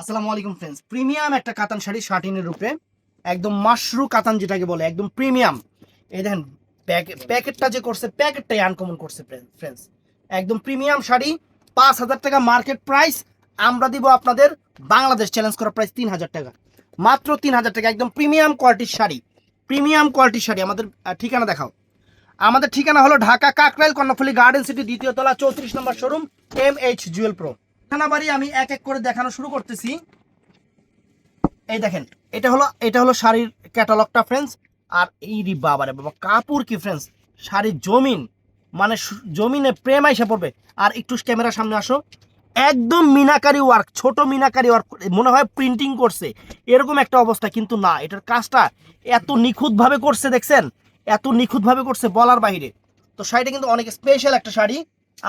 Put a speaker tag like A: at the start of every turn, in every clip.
A: আসসালামু আলাইকুম friends, premium একটা কাতান শাড়ি শার্টিনের উপরে একদম মাশরু কাতান যেটাকে বলে একদম প্রিমিয়াম। এই দেখেন প্যাকেটটা যে করছে, প্যাকেটটাই আনকমন করছে ফ্রেন্ডস। একদম প্রিমিয়াম শাড়ি, 5,000 টাকা মার্কেট প্রাইস। আমরা দিব আপনাদের বাংলাদেশ চ্যালেঞ্জ করা প্রাইস 3,000 টাকা, মাত্র 3,000 টাকা। একদম প্রিমিয়াম কোয়ালিটির শাড়ি, প্রিমিয়াম কোয়ালিটির শাড়ি। আমাদের ঠিকানা দেখাও। আমাদের ঠিকানা হলো ঢাকা কাকরাইল কর্ণফুলী গার্ডেন সিটি, দ্বিতীয় তলা, 34 নম্বর শোরুম, MH জুয়েল প্রো। বাড়ি আমি এক এক করে দেখানো শুরু করতেছি। এই দেখেন, এটা হলো শাড়ির ক্যাটালগটা ফ্রেন্ডস। আর এই রে বাবারে বাবা, কাপড় কি ফ্রেন্ডস, শাড়ির জমিন, মানে জমিনে প্রেম আইসা পড়বে। আর একটু ক্যামেরার সামনে আসো। একদম মিনাকারি ওয়ার্ক, ছোট মিনাকারি ওয়ার্ক, মনে হয় প্রিন্টিং করছে এরকম একটা অবস্থা, কিন্তু না, এটার কাজটা এত নিখুঁতভাবে করছে, দেখছেন এত নিখুঁতভাবে করছে বলার বাইরে। তো শাড়িটা কিন্তু অনেক স্পেশাল একটা শাড়ি,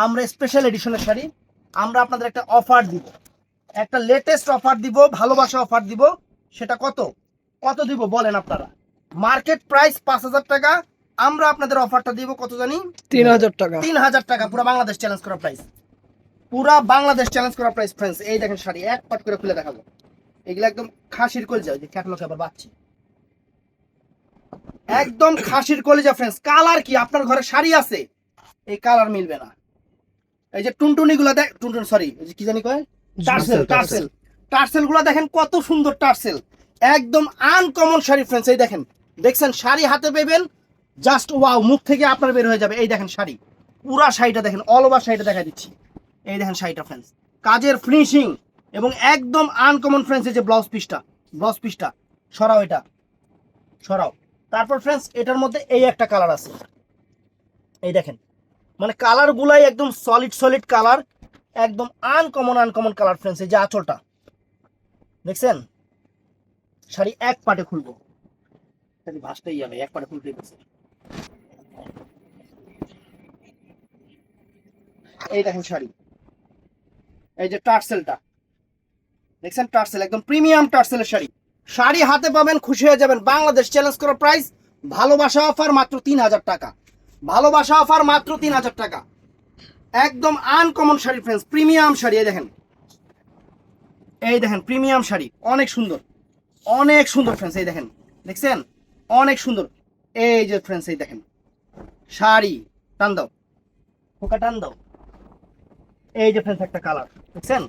A: আমরা স্পেশাল এডিশনের শাড়ি। আমরা আপনাদের একটা অফার দিব, একটা লেটেস্ট অফার দিব, ভালোবাসা অফার দিব। সেটা কত কত দিব বলেন আপনারা? মার্কেট প্রাইস 5,000 টাকা, আমরা আপনাদের অফারটা দিব কত জানি?
B: 3,000 টাকা।
A: 3,000 টাকা, পুরো বাংলাদেশ চ্যালেঞ্জ করা প্রাইস, পুরা বাংলাদেশ চ্যালেঞ্জ করা প্রাইস ফ্রেন্ডস। এই দেখেন শাড়ি এক পাট করে খুলে দেখাবো। এগুলো একদম খাসির কলিজা, যে ক্যাটালগ আবার বাচ্চি, একদম খাসির কলিজা ফ্রেন্ডস। কালার কি, আপনার ঘরে শাড়ি আছে এই কালার মিলবে না। এই যে টুনটুনি গুলা দেখ, টুনটুন সরি, কি জানি কয়, টার্সেল টার্সেল টার্সেল গুলা দেখেন কত সুন্দর টার্সেল, একদম আনকমন শাড়ি ফ্রেন্ডস। এই দেখেন, দেখছেন শাড়ি হাতে পেবেন, জাস্ট ওয়াও, মুখ থেকে আপনার বের হয়ে যাবে। এই দেখেন শাড়ি, পুরা শাড়িটা দেখেন, অল ওভার শাড়িটা দেখা দিচ্ছি। এই দেখেন শাড়িটা ফ্রেন্ডস, কাজের ফিনিশিং এবং একদম আনকমন ফ্রেন্ডস। এই যে ব্লাউজ পিসটা সরাও, এটা সরাও। তারপর ফ্রেন্ডস এটার মধ্যে এই একটা কালার আছে, এই দেখেন, মানে কালার গুলাই একদম সলিড সলিড কালার, একদম আনকমন কালার ফ্রেন্ডস। এই যে আঁচলটা দেখছেন, শাড়ি এক পাটে খুলবো, শাড়ি ভাসতেই যাবে, এক পাটে খুলতেই পারছে। এই দেখেন শাড়ি, এই যে টার্সেলটা দেখছেন, টার্সেল একদম প্রিমিয়াম টার্সেলের শাড়ি। শাড়ি হাতে পাবেন, খুশি হয়ে যাবেন। বাংলাদেশ চ্যালেঞ্জ করা প্রাইস, ভালোবাসা অফার মাত্র 3,000 টাকা, ভালোবাসা অফার মাত্র 3,000 টাকা। একদম uncommon sari friends, premium sari. এই দেখেন প্রিমিয়াম শাড়ি, অনেক সুন্দর, অনেক সুন্দর ফ্রেন্ডস। এই দেখেন, দেখছেন অনেক সুন্দর। এই যে ফ্রেন্ডস, এই দেখেন শাড়ি, টান দাও খোকা, টান দাও। এই যে ফ্রেন্ডস একটা কালার দেখছেন,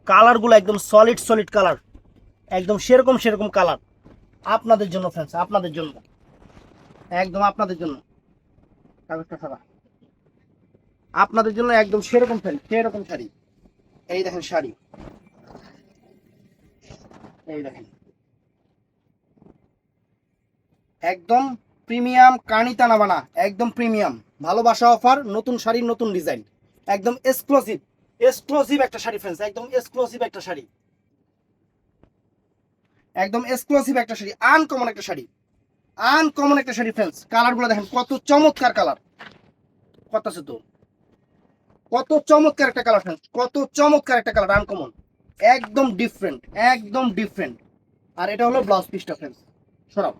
A: কালারগুলো একদম সলিড সলিড কালার, একদম সেরকম কালার। আপনাদের জন্য ফ্রেন্ডস, আপনাদের জন্য, একদম আপনাদের জন্য, কাগজটা ছাড়া, আপনাদের জন্য একদম সেরকম ফ্রেন্ড, সেরকম শাড়ি। এই দেখেন শাড়ি, এই দেখেন একদম প্রিমিয়াম, কানি টানা বানা, একদম প্রিমিয়াম। ভালোবাসা অফার, নতুন শাড়ি, নতুন ডিজাইন, একদম এক্সক্লুসিভ, এক্সক্লুসিভ একটা শাড়ি ফ্রেন্ডস, একদম এক্সক্লুসিভ একটা শাড়ি, একদম এক্সক্লুসিভ একটা শাড়ি, আনকমন একটা শাড়ি, আনকমন একটা শাড়ি ফ্রেন্ডস। কালারগুলো দেখেন কত চমৎকার কালার, কত আছে তো, কত চমৎকার একটা কালার ফ্রেন্ডস, কত চমৎকার একটা কালার, আনকমন, একদম ডিফারেন্ট, একদম ডিফারেন্ট। আর এটা হলো ব্লাউজ পিসটা ফ্রেন্ডস, সরাও।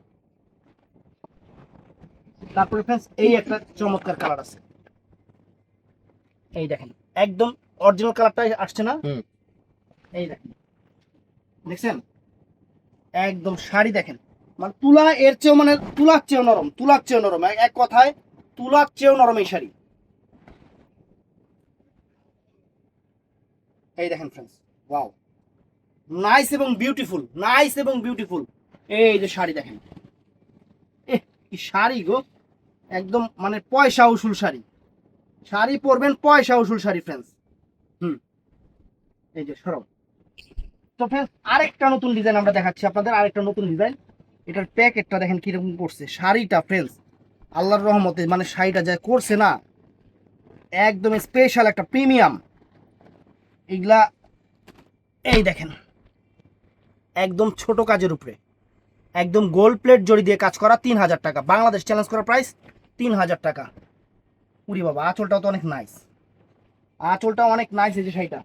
A: তারপরে ফ্রেন্ডস এই একটা চমৎকার কালার আছে, এই দেখেন একদম অরিজিনাল কালারটাই আসছে না? এই দেখেন, দেখছেন একদম শাড়ি দেখেন, মানে তুলা এর চেয়েও, মানে তুলার চেয়েও নরম, তুলার চেয়েও নরম, এক কথায় তুলার চেয়েও নরম এই শাড়ি। এই দেখেন ফ্রেন্ডস, ওয়াও, নাইস এবং বিউটিফুল, নাইস এবং বিউটিফুল। এই যে শাড়ি দেখেন, কি শাড়ি গো, একদম মানে পয়সা উসুল শাড়ি, শাড়ি পরবেন পয়সা উসুল শাড়ি ফ্রেন্ডস। হুম, এই যে সরব। তো ফ্রেন্ডস আরেকটা নতুন ডিজাইন আমরা দেখাচ্ছি আপনাদের, আরেকটা নতুন ডিজাইন। এটার প্যাকেটটা দেখেন কিরকম করছে, শাড়িটা ফ্রেন্ডস আল্লাহর রহমতে, মানে শাড়িটা যা করছে না, একদম স্পেশাল একটা প্রিমিয়াম। এগুলা এই দেখেন, একদম ছোট কাজের উপরে, একদম গোল্ড প্লেট জড়ি দিয়ে কাজ করা, 3,000 টাকা, বাংলাদেশ চ্যালেঞ্জ করা প্রাইস 3,000 টাকা। উরি বাবা, আঁচলটাও তো অনেক নাইস, আঁচলটাও অনেক নাইস। এই যে শাড়িটা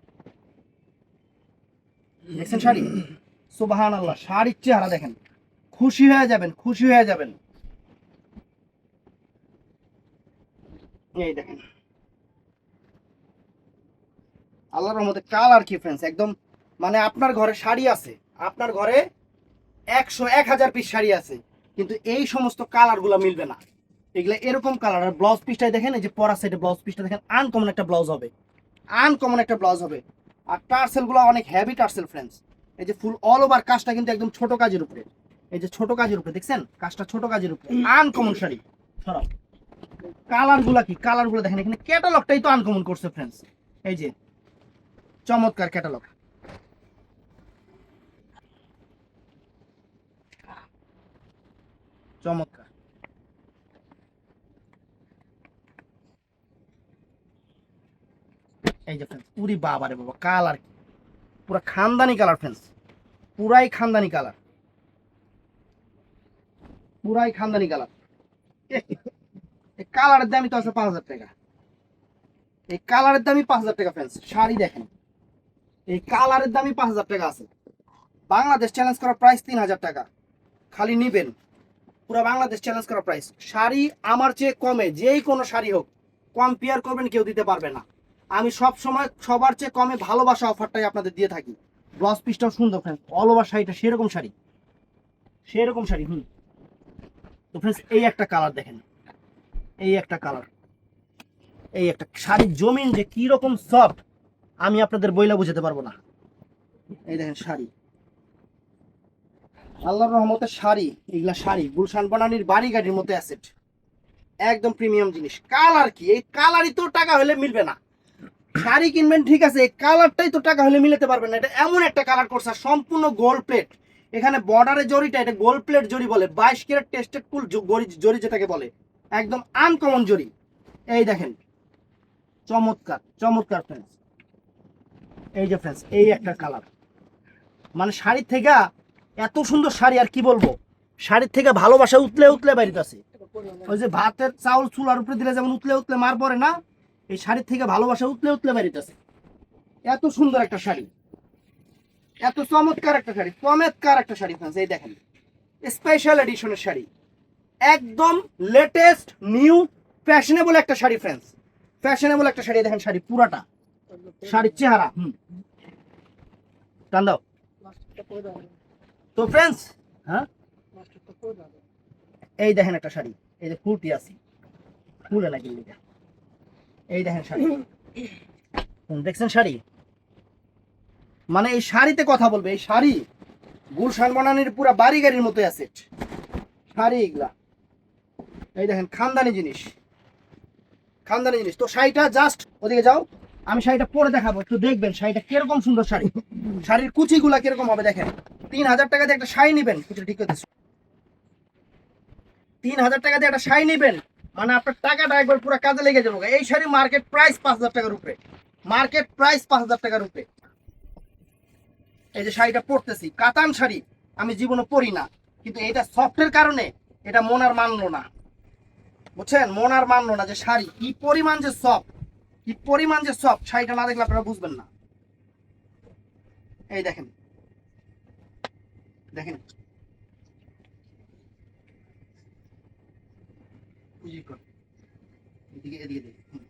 A: দেখছেন, শাড়ি সুবহান আল্লাহ, শাড়ির চেহারা দেখেন, খুশি হয়ে যাবেন, খুশি হয়ে যাবেন। এই দেখেন আল্লাহর রহমতে কালার কি ফ্রেন্ডস, একদম মানে আপনার ঘরে শাড়ি আছে, আপনার ঘরে 1000 পিস শাড়ি আছে, কিন্তু এই সমস্ত কালারগুলো মিলবে না। এগুলা এরকম কালার। আর ব্লাউজ পিসটাই দেখেন, এই যে পরা সাইডে ব্লাউজ পিসটা দেখেন, আনকমন একটা ব্লাউজ হবে, আনকমন একটা ব্লাউজ হবে। আর টার্সেলগুলো অনেক হেভি টার্সেল ফ্রেন্ডস। এই যে ফুল অল ওভার কাজটা কিন্তু একদম ছোট কাজের উপরে, এই যে ছোট কাজের উপরে দেখছেন, কাজটা ছোট কাজের উপরে, আনকমন শাড়ি। সরাও। কালারগুলা কি, কালারগুলো দেখেন, এখানে ক্যাটালগটাই তো আনকমন করছে ফ্রেন্ডস। এই যে চমৎকার ক্যাটালগ, চমৎকার। এই যে ফ্রেন্ডস, পুরি বাবা রে বাবা, কালার পুরা খানদানি কালার ফ্রেন্ডস, পুরাই খানদানি কালার, পুরাই খানদানি কালার। এই কালারের দামই তো আছে 5000 টাকা, এই কালারের দামই 5000 টাকা ফ্রেন্ডস। শাড়ি দেখেন, এই কালারের দামই 5000 টাকা আছে। বাংলাদেশ চ্যালেঞ্জ করা প্রাইস 3000 টাকা, খালি নিবেন। পুরো বাংলাদেশ চ্যালেঞ্জ করা প্রাইস। শাড়ি আমার চেয়ে কমে যেই কোনো শাড়ি হোক কম্পেয়ার করবেন, কেউ দিতে পারবে না। আমি সব সময় সবার চেয়ে কমে ভালোবাসা অফারটাই আপনাদের দিয়ে থাকি। ব্লাউজ পিসটাও সুন্দর ফ্রেন্ডস, অল ওভার শাড়িটা সেরকম শাড়ি, সেরকম শাড়ি। তো ফ্রেন্ডস, এই একটা কালার দেখেন, এই একটা কালার, এই একটা শাড়ির জমিন যে কি রকম সফট আমি আপনাদের বইলা বুঝাতে পারবো না। এই দেখেন শাড়ি, আল্লাহর রহমতের শাড়ি, এগুলা শাড়ি গুলশান বনানীর বাড়ি গাড়ির মতো অ্যাসেট, একদম প্রিমিয়াম জিনিস। কালার কি, এই কালারই তো টাকা হলে মিলবে না। শাড়ি কিনবেন ঠিক আছে, এই কালারটাই তো টাকা হলে মিলাতে পারবেন না। এটা এমন একটা কালার করছে, সম্পূর্ণ গোল্ড প্লেট। এখানে বর্ডারের জরিটা এটা গোল্ড প্লেট জরি বলে, 22 ক্যারেট টেস্টেড ফুল জরি যেটাকে বলে, একদম আনকমন জরি। এই দেখেন চমৎকার, চমৎকার ফ্রেন্ডস। এই যে ফ্রেন্ডস, এই একটা কালার, মানে শাড়ির থেকে এত সুন্দর শাড়ি আর কি বলবো। শাড়ির থেকে ভালোবাসা উতলে উতলে বাড়িতে আছে। ওই যে ভাতের চাউল চুলার উপরে দিলে যেমন উতলে উতলে মার পড়ে না, এই শাড়ির থেকে ভালোবাসা উতলে উতলে বাড়িতে আছে। এত সুন্দর একটা শাড়ি, এত চমৎকার একটা শাড়ি, চমৎকার একটা শাড়ি ফ্রেন্ডস। এই দেখেন স্পেশাল এডিশনের শাড়ি, একদম লেটেস্ট নিউ ফ্যাশনেবল একটা শাড়ি ফ্রেন্ডস, ফ্যাশনেবল একটা শাড়ি। দেখেন শাড়ি পুরাটা, শাড়ির চেহারা টান দাও। তো ফ্রেন্ডস, হ্যাঁ এই দেখেন একটা শাড়ি, এই যে ফুলটি আছে, ফুলে লাগে। এই দেখেন শাড়ি, দেখছেন শাড়ি, মানে এই শাড়িতে কথা বলবে। এই শাড়ি গুলশান বনানীর পুরা বাড়ি গাড়ির মতো আছে শাড়ি এগুলা। এই দেখেন খানদানি জিনিস, খানদানি জিনিস। তো শাড়িটা জাস্ট ওদিকে যাও, আমি শাড়িটা পরে দেখাবো, একটু দেখবেন শাড়িটা কিরকম সুন্দর শাড়ি। শাড়ির কুচিগুলা কিরকম হবে দেখেন। 3000 টাকা দিয়ে একটা শাড়ি নিবেন, কুচিটা ঠিক করতেছি, 3000 টাকা দিয়ে একটা শাড়ি নিবেন, মানে আপনার টাকাটা একবার পুরো কাজে লেগে যাবে। এই শাড়ি মার্কেট প্রাইস 5000 টাকার উপরে, মার্কেট প্রাইস 5000 টাকার উপরে। এই যে শাড়িটা পরতেছি, কাতান শাড়ি, আমি জীবনে পরি না, কিন্তু এটা সফটের কারণে এটা মন আর মানলো না, বুঝছেন, মন আর মানলো না যে শাড়ি কি পরিমাণ যে সফট, কি পরিমাণ যে সফট। শাড়িটা না দেখলে আপনারা বুঝবেন না। এই দেখেন, দেখেন এদিকে এদিকে দেখেন।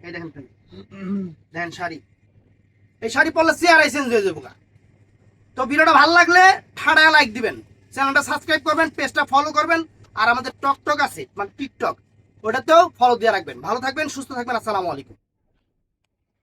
A: এই দেখেন, দেখেন শাড়ি, এই শাড়ি পরলে চেহারাই চেঞ্জ হয়ে যাবো। তো ভিডিওটা ভালো লাগলে ঠাড়া লাইক দিবেন, চ্যানেলটা সাবস্ক্রাইব করবেন, পেজটা ফলো করবেন, আর আমাদের টক টক আছে মানে টিকটক, ওটাতেও ফলো দিয়ে রাখবেন। ভালো থাকবেন, সুস্থ থাকবেন, আসসালামু আলাইকুম।